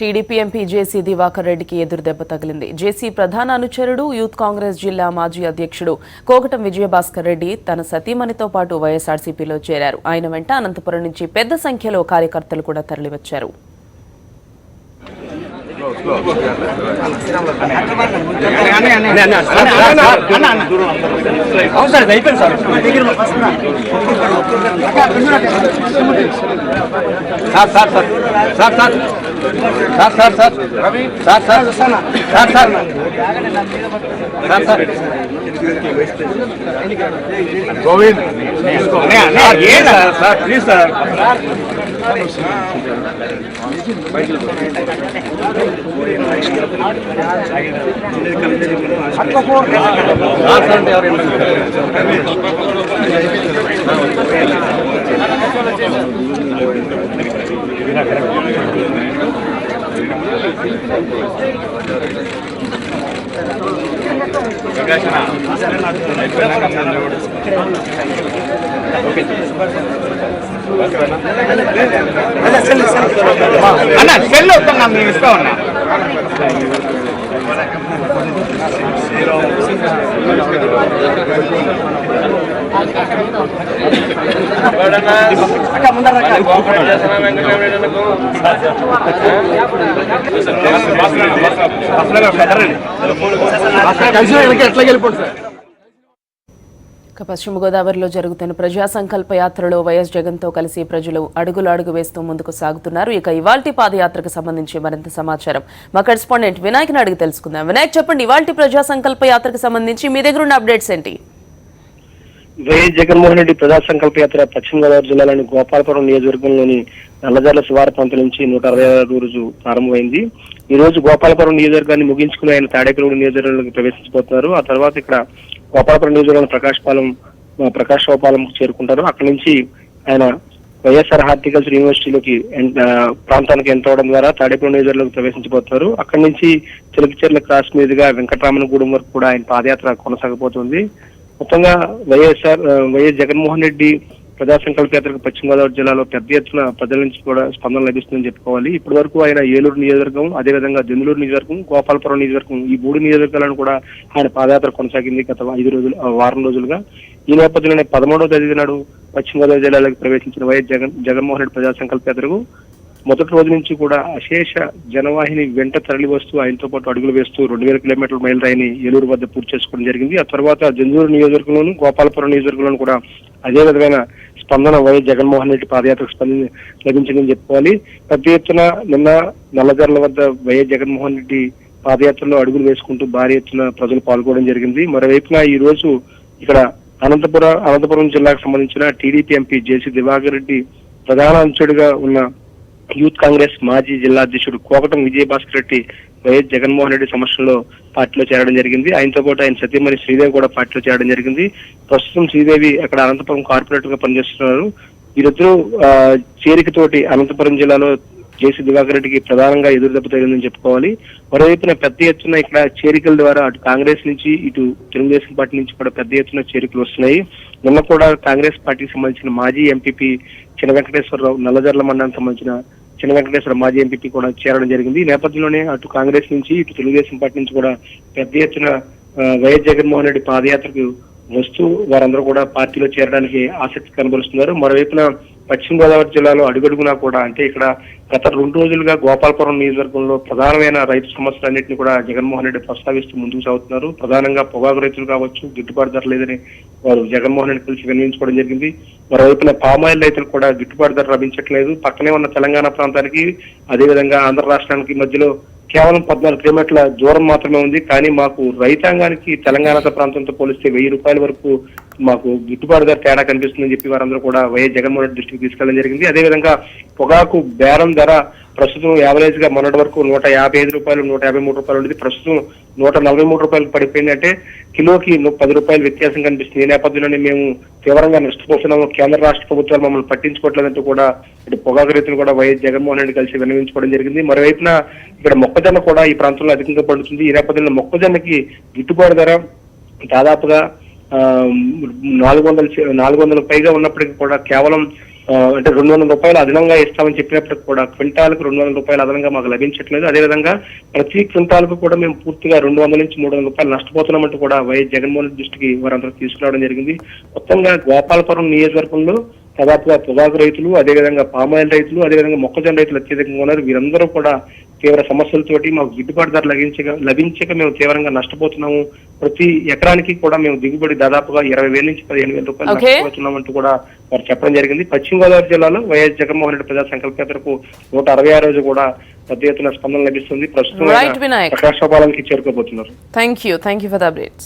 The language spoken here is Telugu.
టీడీపీ ఎంపీ జేసీ దివాకర్ రెడ్డికి ఎదురుదెబ్బ తగిలింది. జేసీ ప్రధాన అనుచరుడు యూత్ కాంగ్రెస్ జిల్లా మాజీ అధ్యక్షుడు కోకటం విజయభాస్కర్ రెడ్డి తన సతీమణితో పాటు వైఎస్ఆర్సీపీలో చేరారు. ఆయన వెంట అనంతపురం నుంచి పెద్ద సంఖ్యలో కార్యకర్తలు కూడా తరలివచ్చారు. గోవింద్ ప్లీజ్ సార్ అన్న సెల్ వస్తున్నా మేము ఇస్తా ఉన్నా ఎట్లా వెళ్ళిపోండి సార్. పశ్చిమ గోదావరిలో జరుగుతున్న ప్రజా సంకల్ప యాత్రలో వైఎస్ జగన్తో కలిసి ప్రజలు అడుగు వేస్తూ ముందుకు సాగుతున్నారు. ఇక ఇవాల్టి పాదయాత్రకు సంబంధించి మరింత సమాచారం మా కరెస్పాండెంట్ వినాయక్ని అడిగి తెలుసుకుందాం. వినాయక్, చెప్పండి, ఇవాల్టి ప్రజా సంకల్ప యాత్రకు సంబంధించి మీ దగ్గర ఉన్న అప్డేట్స్ ఏంటి? వైఎస్ జగన్మోహన్ రెడ్డి ప్రజా సంకల్ప యాత్ర పశ్చిమ గోదావరి జిల్లాలోని గోపాలపురం నియోజకవర్గంలోని నల్లజర్ల శివారు ప్రాంతం నుంచి 166 రోజు ప్రారంభమైంది. ఈ రోజు గోపాలపురం నియోజకవర్గాన్ని ముగించుకుని ఆయన తాడేపల్లి నియోజకవర్గంలోకి ప్రవేశించబోతున్నారు. ఆ తర్వాత ఇక్కడ గోపాలపురం నియోజకవర్గం ప్రకాశపాలెం చేరుకుంటారు. అక్కడి నుంచి ఆయన వైఎస్ఆర్ హార్టికల్చర్ యూనివర్సిటీలోకి ప్రాంతానికి ఎంటర్ అవడం ద్వారా తాడేపల్లి నియోజకవర్గంలోకి ప్రవేశించబోతున్నారు. అక్కడి నుంచి చిలకచెర్ల క్రాస్ మీదుగా వెంకటరామనగూడెం వరకు కూడా ఆయన పాదయాత్ర కొనసాగబోతుంది. మొత్తంగా వైఎస్ జగన్మోహన్ రెడ్డి ప్రజా సంకల్ప యాత్రకు పశ్చిమ గోదావరి జిల్లాలో పెద్ద ఎత్తున ప్రజల నుంచి కూడా స్పందన లభిస్తుందని చెప్పుకోవాలి. ఇప్పటి వరకు ఆయన ఏలూరు నియోజకవర్గం, అదేవిధంగా దెందులూరు నియోజకవర్గం, గోపాలపురం నియోజకవర్గం, ఈ 3 నియోజకవర్గాలను కూడా ఆయన పాదయాత్ర కొనసాగింది గత వారం రోజులుగా. ఈ నేపథ్యంలోనే 13వ తేదీ నాడు పశ్చిమ గోదావరి జిల్లాలోకి ప్రవేశించిన వైఎస్ జగన్మోహన్ రెడ్డి ప్రజా సంకల్ప యాత్రకు మొదటి రోజు నుంచి కూడా అశేష జనవాహిని వెంట తరలి వస్తూ ఆయనతో పాటు అడుగులు వేస్తూ 2000 కిలోమీటర్ల మైలురాయిని ఏలూరు వద్ద పూర్తి చేసుకోవడం జరిగింది. ఆ తర్వాత దెందులూరు నియోజకవర్గంలోను, గోపాలపురం నియోజకవర్గంలోను కూడా అదే విధమైన స్పందన వైఎస్ జగన్మోహన్ రెడ్డి పాదయాత్రకు లభించిందని చెప్పుకోవాలి. పెద్ద ఎత్తున నిన్న నల్లజర్ల వద్ద వైఎస్ జగన్మోహన్ రెడ్డి పాదయాత్రలో అడుగులు వేసుకుంటూ భారీ ఎత్తున ప్రజలు పాల్గొనడం జరిగింది. మరోవైపున ఈ రోజు ఇక్కడ అనంతపురం జిల్లాకు సంబంధించిన TDP MP JC Divakar Reddy ప్రధాన అనుచరుడిగా ఉన్న యూత్ కాంగ్రెస్ మాజీ జిల్లా అధ్యక్షుడు కోకటం విజయభాస్కర్ రెడ్డి వైఎస్ జగన్మోహన్ రెడ్డి సమక్షంలో పార్టీలో చేరడం జరిగింది. ఆయనతో పాటు ఆయన సతీమణి శ్రీదేవి కూడా పార్టీలో చేరడం జరిగింది. ప్రస్తుతం శ్రీదేవి అక్కడ అనంతపురం కార్పొరేటర్ గా పనిచేస్తున్నారు. వీరిద్దరూ చేరికతోటి అనంతపురం జిల్లాలో జేసీ దివాకర్ రెడ్డికి ప్రధానంగా ఎదురుదెబ్బ తగిలిందని చెప్పుకోవాలి. మరోవైపున పెద్ద ఎత్తున ఇక్కడ చేరికల ద్వారా అటు కాంగ్రెస్ నుంచి ఇటు తెలుగుదేశం పార్టీ నుంచి కూడా పెద్ద ఎత్తున చేరికలు వస్తున్నాయి. నిన్న కూడా కాంగ్రెస్ పార్టీకి సంబంధించిన మాజీ ఎంపీపీ చిన్న వెంకటేశ్వరరావు, నల్లజర్ల మండలానికి సంబంధించిన చిన్న వెంకటేశ్వర మాజీ ఎంపీ కూడా చేరడం జరిగింది. ఈ నేపథ్యంలోనే అటు కాంగ్రెస్ నుంచి ఇటు తెలుగుదేశం పార్టీ నుంచి కూడా పెద్ద ఎత్తున వైఎస్ జగన్మోహన్ రెడ్డి పాదయాత్రకు వస్తూ వారందరూ కూడా పార్టీలో చేరడానికి ఆసక్తి కనబరుస్తున్నారు. మరోవైపున పశ్చిమ గోదావరి జిల్లాలో అడుగడుగునా కూడా అంటే ఇక్కడ గత 2 రోజులుగా గోపాలపురం నియోజకవర్గంలో ప్రధానమైన రైతు సమస్యలన్నింటినీ కూడా జగన్మోహన్ రెడ్డి ప్రస్తావిస్తూ ముందుకు సాగుతున్నారు. ప్రధానంగా పొగాకు రైతులు కావచ్చు, గిట్టుబాటు ధర లేదని వారు జగన్మోహన్ రెడ్డి కలిసి వినియోగించుకోవడం జరిగింది. మరోవైపున పామాయిల్ రైతులు కూడా గిట్టుబాటు ధర లభించట్లేదు. పక్కనే ఉన్న తెలంగాణ ప్రాంతానికి అదేవిధంగా ఆంధ్ర రాష్ట్రానికి మధ్యలో కేవలం 14 కిలోమీటర్ల దూరం మాత్రమే ఉంది. కానీ మాకు రైతాంగానికి తెలంగాణ ప్రాంతంతో పోలిస్తే 1000 రూపాయల వరకు మాకు గిట్టుబాటు ధర తేడా కనిపిస్తుందని చెప్పి వారందరూ కూడా వైఎస్ జగన్మోహన్ రెడ్డి దృష్టికి తీసుకెళ్లడం జరిగింది. అదేవిధంగా పొగాకు బేరం ధర ప్రస్తుతం యావరేజ్ గా మొన్నటి వరకు 155 రూపాయలు 153 రూపాయలు ఉండేది. ప్రస్తుతం 143 రూపాయలు పడిపోయింది. అంటే కిలోకి 10 రూపాయలు వ్యత్యాసం కనిపిస్తుంది. ఈ నేపథ్యంలోనే మేము తీవ్రంగా నష్టపోతున్నాము, కేంద్ర రాష్ట్ర ప్రభుత్వాలు మమ్మల్ని పట్టించుకోవట్లేదంటూ కూడా ఇటు పొగాకు రైతులు కూడా వైఎస్ జగన్మోహన్ రెడ్డి కలిసి విన్నవించుకోవడం జరిగింది. మరోవైపున ఇక్కడ మొక్కజొన్న కూడా ఈ ప్రాంతంలో అధికంగా పడుతుంది. ఈ నేపథ్యంలో మొక్కజొన్నకి గిట్టుబాటు ధర దాదాపుగా 400 పైగా ఉన్నప్పటికీ కూడా కేవలం అంటే 200 రూపాయలు అదనంగా ఇస్తామని చెప్పినప్పటికి కూడా క్వింటాల్కు 200 రూపాయలు అదనంగా మాకు లభించట్లేదు. అదేవిధంగా ప్రతి క్వింటాల్కు కూడా మేము పూర్తిగా 200 నుంచి 300 రూపాయలు నష్టపోతున్నామంటూ కూడా వైఎస్ జగన్మోహన్ రెడ్డి దృష్టికి వారందరూ తీసుకురావడం జరిగింది. మొత్తంగా గోపాలపురం నియోజకవర్గంలో దాదాపుగా పొగాకు రైతులు, అదేవిధంగా పామాయిల్ రైతులు, అదేవిధంగా మొక్కజొన్న రైతులు అత్యధికంగా ఉన్నారు. వీరందరూ కూడా తీవ్ర సమస్యలతోటి మాకు గిట్టుబాటు ధర లభించక మేము తీవ్రంగా నష్టపోతున్నాము. ప్రతి ఎకరానికి కూడా మేము దిగుబడి దాదాపుగా 20,000 నుంచి 15,000 రూపాయలు నష్టపోతున్నామంటూ కూడా వారు చెప్పడం జరిగింది. పశ్చిమ గోదావరి జిల్లాలో వైఎస్ జగన్మోహన్ రెడ్డి ప్రజా సంకల్ప యాత్రకు 166 రోజు కూడా పెద్ద ఎత్తున స్పందన లభిస్తుంది. ప్రస్తుతం Right, Vinayak. ప్రకాశోపాలకి చేరుకోబోతున్నారు. Thank you for the updates.